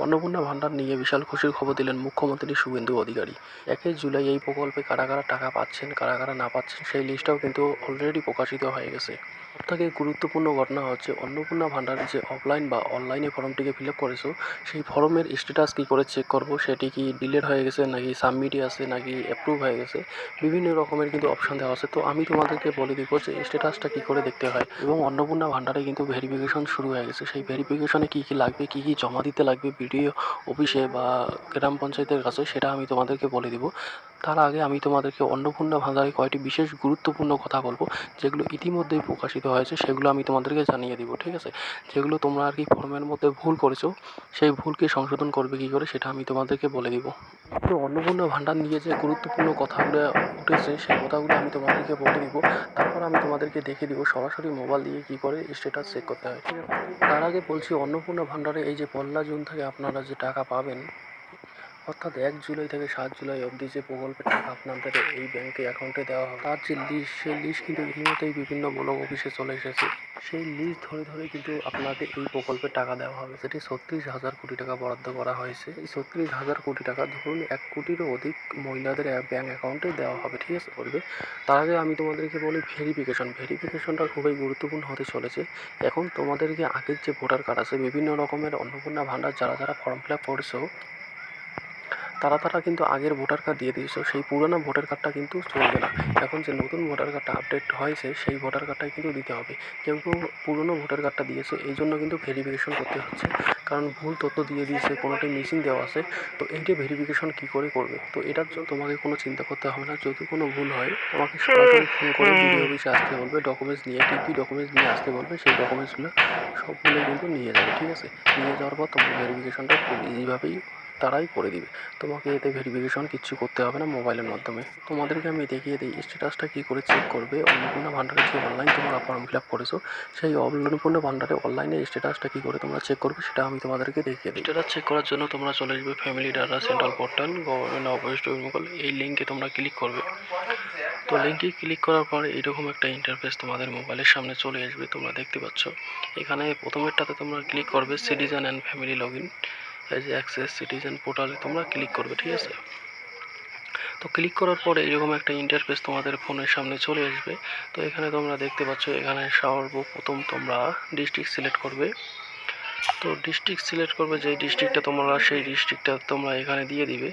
অন্নপূর্ণা ভান্ডার নিয়ে বিশাল খুশির খবর দিলেন মুখ্যমন্ত্রী শুভেন্দু অধিকারী। 1 জুলাই এই প্রকল্পে কারা কারা টাকা পাচ্ছেন, কারা কারা না পাচ্ছেন সেই লিস্টটাও কিন্তু অলরেডি প্রকাশিত হয়ে গেছে। সবথেকে গুরুত্বপূর্ণ ঘটনা হচ্ছে অন্নপূর্ণা ভান্ডারের যে অফলাইন বা অনলাইনে ফর্মটিকে ফিল আপ করেছো সেই ফর্মের স্ট্যাটাস কী করে চেক করবো, সেটি কি ডিলিট হয়ে গেছে নাকি সাবমিটে আছে নাকি অ্যাপ্রুভ হয়ে গেছে, বিভিন্ন রকমের কিন্তু অপশান দেওয়া আছে। তো আমি তোমাদেরকে বলে দিব যে স্ট্যাটাসটা কী করে দেখতে হয়। এবং অন্নপূর্ণা ভান্ডারে কিন্তু ভেরিফিকেশন শুরু হয়ে গেছে। সেই ভেরিফিকেশনে কী কী লাগবে, কী কী জমা দিতে লাগবে বিডিও অফিসে বা গ্রাম পঞ্চায়েতের কাছে, সেটা আমি তোমাদেরকে বলে দিব। তার আগে আমি তোমাদেরকে অন্নপূর্ণা ভান্ডারে কয়েকটি বিশেষ গুরুত্বপূর্ণ কথা বলবো, যেগুলো ইতিমধ্যেই প্রকাশিত হয়েছে, সেগুলো আমি তোমাদেরকে জানিয়ে দিব, ঠিক আছে। যেগুলো তোমরা আর কি ফর্মের মধ্যে ভুল করেছো, সেই ভুলকে সংশোধন করবে কী করে সেটা আমি তোমাদেরকে বলে দিব। তো অন্নপূর্ণা ভান্ডার নিয়ে যে গুরুত্বপূর্ণ কথাগুলো উঠেছে সেই কথাগুলো আমি তোমাদেরকে বলে দিব। তারপর আমি তোমাদেরকে দেখিয়ে দিব সরাসরি মোবাইল দিয়ে কী করে স্ট্যাটাস চেক করতে হয়, ঠিক আছে। তার আগে বলছি, অন্নপূর্ণা ভান্ডারে এই যে 1 জুন থেকে আপনারা যে টাকা পাবেন, অর্থাৎ 1 জুলাই থেকে 7 জুলাই অবধি যে প্রকল্পের টাকা আপনাদের এই ব্যাংকে অ্যাকাউন্টে দেওয়া হবে, তার যে লিস্ট, সেই লিস্ট কিন্তু ইতিমধ্যেই বিভিন্ন ব্লক অফিসে চলে এসেছে। সেই লিস্ট ধরে ধরে কিন্তু আপনাদের এই প্রকল্পের টাকা দেওয়া হবে, যেটি 36,000 কোটি টাকা বরাদ্দ করা হয়েছে। এই 36,000 কোটি টাকা ধরুন 1 কোটিরও অধিক মহিলাদের ব্যাংক অ্যাকাউন্টে দেওয়া হবে, ঠিক আছে করবে। তার আগে আমি তোমাদেরকে বলি ভেরিফিকেশনটা খুবই গুরুত্বপূর্ণ হতে চলেছে। এখন তোমাদেরকে আগের যে ভোটার কার্ড আছে, বিভিন্ন রকমের অন্নপূর্ণা ভান্ডার যারা যারা ফর্ম ফিল আপ করেছো তারা কিন্তু আগের ভোটার কার্ড দিয়ে দিয়েছো, সেই পুরোনো ভোটার কার্ডটা কিন্তু চলবে না। এখন যে নতুন ভোটার কার্ডটা আপডেট হয়েছে সেই ভোটার কার্ডটাই কিন্তু দিতে হবে। কেউ কেউ পুরোনো ভোটার কার্ডটা দিয়েছে, এই জন্য কিন্তু ভেরিফিকেশন করতে হচ্ছে, কারণ ভুল তথ্য দিয়ে দিয়েছে, কোনোটাই মিসিং দেওয়া আছে। তো এইটা ভেরিফিকেশন কী করে করবে, তো এটার জন্য তোমাকে কোনো চিন্তা করতে হবে না। যদি কোনো ভুল হয় তোমাকে সরাসরি ফোন করে বিডিও অফিসে আসতে বলবে, ডকুমেন্টস নিয়ে কী কী ডকুমেন্টস নিয়ে আসতে বলবে, সেই ডকুমেন্টসগুলো সবগুলো কিন্তু নিয়ে যাবে, ঠিক আছে। নিয়ে যাওয়ার পর তোমার ভেরিফিকেশনটা খুব ইজিভাবেই তারাই করে দিবে। তোমাকে এতে ভেরিফিকেশন কিচ্ছু করতে হবে না মোবাইলের মাধ্যমে। তোমাদেরকে আমি দেখিয়ে দিই স্ট্যাটাসটা কী করে চেক করবে। অন্নপূর্ণা ভান্ডারে যে অনলাইন তোমরা ফর্ম ফিল আপ করেছো, সেই অন্নপূর্ণা ভান্ডারে অনলাইনে স্ট্যাটাসটা কী করে তোমরা চেক করবে সেটা আমি তোমাদেরকে দেখিয়ে দিই। স্ট্যাটাস চেক করার জন্য তোমরা চলে আসবে family data central portal government of West Bengal, এই লিঙ্কে তোমরা ক্লিক করবে। তো লিঙ্কে ক্লিক করার পর এইরকম একটা ইন্টারফেস তোমাদের মোবাইলের সামনে চলে আসবে, তোমরা দেখতে পাচ্ছ। এখানে প্রথমেরটাতে তোমরা ক্লিক করবে citizen and family log in এই যে অ্যাক্সেস সিটিজেন পোর্টালে তোমরা ক্লিক করবে, ঠিক আছে। তো ক্লিক করার পরে এরকম একটা ইন্টারফেস তোমাদের ফোনের সামনে চলে আসবে। তো এখানে তোমরা দেখতে পাচ্ছ, এখানে সর্বপ্রথম তোমরা ডিস্ট্রিক্ট সিলেক্ট করবে। তো ডিস্ট্রিক্ট সিলেক্ট করবে, যেই ডিস্ট্রিক্টটা তোমরা, সেই ডিস্ট্রিক্টটা তোমরা এখানে দিয়ে দিবে।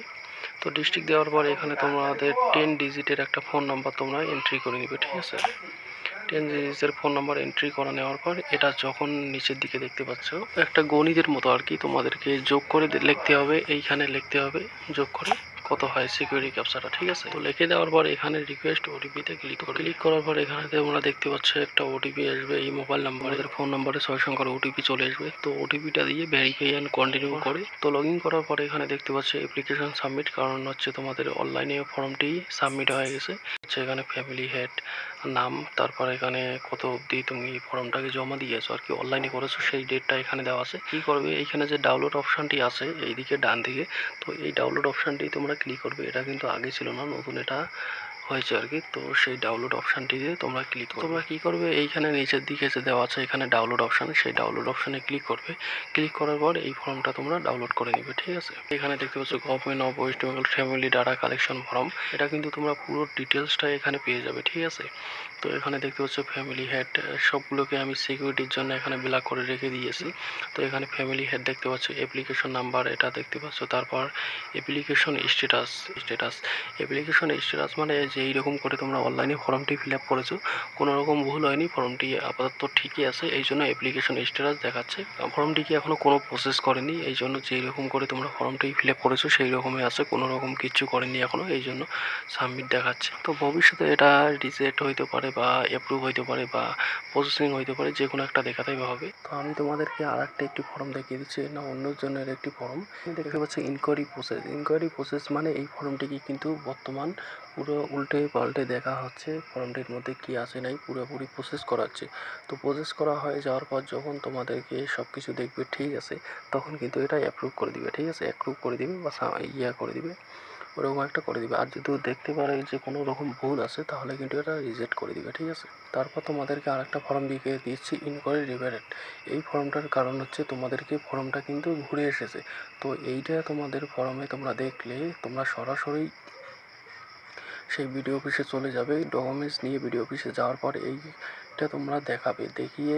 তো ডিস্ট্রিক্ট দেওয়ার পর এখানে তোমাদের 10 ডিজিটের একটা ফোন নাম্বার তোমরা এন্ট্রি করে নেবে, ঠিক আছে। 10 ডিজিটের ফোন নাম্বার এন্ট্রি করে নেওয়ার পর এটা যখন নিচের দিকে দেখতে পাচ্ছ, একটা গণিতের মতো আর কি, তোমাদেরকে যোগ করে লিখতে হবে, এইখানে লিখতে হবে যোগ করে কত হয় সিকিউরিটি ক্যাপচাটা, ঠিক আছে। তো লিখে দেওয়ার পর এখানে রিকোয়েস্ট ওটিপিতে ক্লিক করার পর এখানে তোমরা দেখতে পাচ্ছ একটা ওটিপি আসবে। এই মোবাইল নাম্বারের ফোন নাম্বারে 6 সংখ্যার ওটিপি চলে আসবে। তো ওটিপিটা দিয়ে ভেরিফাই অ্যান্ড কন্টিনিউ করে তো লগ ইন করার পরে এখানে দেখতে পাচ্ছ অ্যাপ্লিকেশন সাবমিট, কারণ হচ্ছে তোমাদের অনলাইনে ফর্মটি সাবমিট হয়ে গেছে। এখানে ফ্যামিলি হেড নাম, তারপর এখানে কত অবধি তুমি ফর্মটাকে জমা দিয়েছো আর কি, অনলাইনে করেছো সেই ডেটটা এখানে দেওয়া আছে। কী করবে, এইখানে যে ডাউনলোড অপশানটি আছে এইদিকে ডান দিকে, তো এই ডাউনলোড অপশানটি তোমরা ক্লিক করবে। এটা কিন্তু আগে ছিল না, নতুন এটা হয়েছে আর কি। তো সেই ডাউনলোড অপশানটিতে তোমরা ক্লিক করবে। তোমরা কী করবে, এইখানে নিচের দিকে যে দেওয়া আছে এখানে ডাউনলোড অপশান, সেই ডাউনলোড অপশানে ক্লিক করবে। ক্লিক করার পর এই ফর্মটা তোমরা ডাউনলোড করে নিবে, ঠিক আছে। এখানে দেখতে পাচ্ছ government of West Bengal family data collection form, এটা কিন্তু তোমরা পুরো ডিটেলসটা এখানে পেয়ে যাবে, ঠিক আছে। তো এখানে দেখতে পাচ্ছ ফ্যামিলি হেড, সবগুলোকে আমি সিকিউরিটির জন্য এখানে ব্ল্যাক করে রেখে দিয়েছি। তো এখানে ফ্যামিলি হেড দেখতে পাচ্ছ, অ্যাপ্লিকেশন নাম্বার এটা দেখতে পাচ্ছ, তারপর অ্যাপ্লিকেশন স্ট্যাটাস অ্যাপ্লিকেশন স্ট্যাটাস মানে যে এইরকম করে তোমরা অনলাইনে ফর্মটি ফিল আপ করেছো, কোনো রকম ভুল হয়নি, ফর্মটি আপাতত ঠিকই আছে, এই জন্য অ্যাপ্লিকেশন স্ট্যাটাস দেখাচ্ছে। ফর্মটি কি এখনও কোনো প্রসেস করেনি, এই জন্য যেই রকম করে তোমরা ফর্মটি ফিল আপ করেছো সেই রকমই আছে, কোনো রকম কিচ্ছু করেনি এখনও, এই জন্য সাবমিট দেখাচ্ছে। তো ভবিষ্যতে এটা রিজেক্ট হইতে পারে বা অ্যাপ্রুভ হইতে পারে বা প্রসেসিং হইতে পারে, যে কোনো একটা দেখাতেই হবে। তো আমি তোমাদেরকে আর একটি ফর্ম দেখিয়ে দিচ্ছি, না অন্যজনের একটি ফর্ম দেখতে পাচ্ছি ইনকোয়ারি প্রসেস মানে এই ফর্মটিকে কিন্তু বর্তমান পুরো উল্টে পাল্টে দেখা হচ্ছে, ফর্মটির মধ্যে কি আছে নাই পুরোপুরি প্রসেস করাচ্ছে। তো প্রসেস করা হয়ে যাওয়ার পর যখন তোমাদেরকে সব কিছু দেখবে ঠিক আছে, তখন কিন্তু এটা অ্যাপ্রুভ করে দিবে, ঠিক আছে। অ্যাপ্রুভ করে দিবে বা করে দিবে। ওরকম একটা করে দিবে। আর যদি দেখতে পারে যে কোনো রকম ভুল আছে তাহলে কিন্তু এটা রিজেক্ট করে দিবে, ঠিক আছে? তারপর তোমাদেরকে আরেকটা ফর্ম দিয়ে দিচ্ছি, ইনকোয়ারি রিভারেট। এই ফর্মটার কারণ হচ্ছে তোমাদেরকে ফর্মটা কিন্তু ঘুরে এসেছে। তো এইটা তোমাদের ফর্মে তোমরা দেখলে তোমরা সরাসরি সেই বিডিও অফিসে চলে যাবে। ডকুমেন্টস নিয়ে বিডিও অফিসে যাওয়ার পর এইটা তোমরা দেখাবে, দেখিয়ে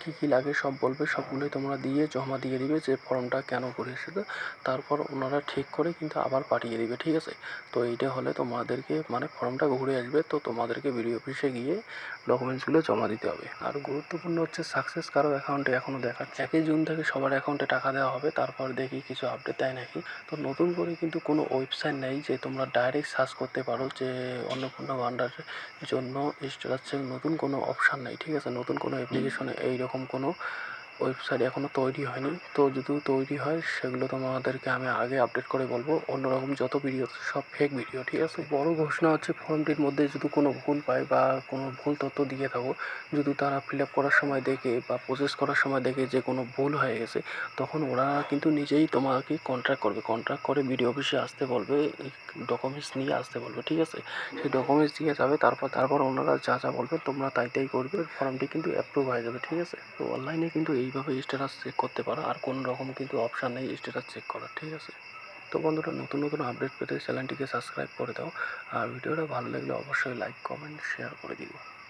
কী কী লাগে সব বলবে, সবগুলোই তোমরা দিয়ে জমা দিয়ে দিবে যে ফর্মটা কেন করে এসেছে। তারপর ওনারা ঠিক করে কিন্তু আবার পাঠিয়ে দিবে, ঠিক আছে? তো এইটা হলে তোমাদেরকে মানে ফর্মটা ঘুরে আসবে, তো তোমাদেরকে বিডিও অফিসে গিয়ে ডকুমেন্টসগুলো জমা দিতে হবে। আর গুরুত্বপূর্ণ হচ্ছে সাকসেস কারো অ্যাকাউন্টে এখনও দেখাচ্ছে 1 জুন থেকে সবার অ্যাকাউন্টে টাকা দেওয়া হবে। তারপর দেখি কিছু আপডেট দেয় নাকি। তো নতুন করে কিন্তু কোনো ওয়েবসাইট নেই যে তোমরা ডাইরেক্ট সার্চ করতে পারো যে অন্নপূর্ণা ভান্ডারের জন্য স্ট্যাটাস চেক। নতুন কোনো অপশান নেই, ঠিক আছে? নতুন কোনো অ্যাপ্লিকেশনে এইরকম কোনো ওয়েবসাইট এখনও তৈরি হয়নি। তো যদি তৈরি হয় সেগুলো তোমাদেরকে আমি আগে আপডেট করে বলবো। অন্যরকম যত ভিডিও সব ফেক ভিডিও, ঠিক আছে? বড় ঘোষণা হচ্ছে ফর্মটির মধ্যে যদি কোনো ভুল পায় বা কোনো ভুল তথ্য দিয়ে থাকো, যদি তারা ফিল আপ করার সময় দেখে বা প্রসেস করার সময় দেখে যে কোনো ভুল হয়ে গেছে, তখন ওরা কিন্তু নিজেই তোমাকে কন্ট্যাক্ট করবে। কন্ট্যাক্ট করে বিডিও অফিসে আসতে বলবে, ডকুমেন্টস নিয়ে আসতে বলবে, ঠিক আছে? সেই ডকুমেন্টস দিয়ে যাবে। তারপর ওনারা যা যা বলবে তোমরা তাই করবে। ফর্মটি কিন্তু অ্যাপ্রুভ হয়ে যাবে, ঠিক আছে? তো অনলাইনে কিন্তু এইভাবে স্ট্যাটাস চেক করতে পারো। আর কোনো রকম কিন্তু অপশান নেই স্ট্যাটাস চেক করার, ঠিক আছে? তো বন্ধুরা, নতুন নতুন আপডেট পেতে চ্যানেলটিকে সাবস্ক্রাইব করে দাও। আর ভিডিওটা ভালো লাগলে অবশ্যই লাইক, কমেন্ট, শেয়ার করে দিও।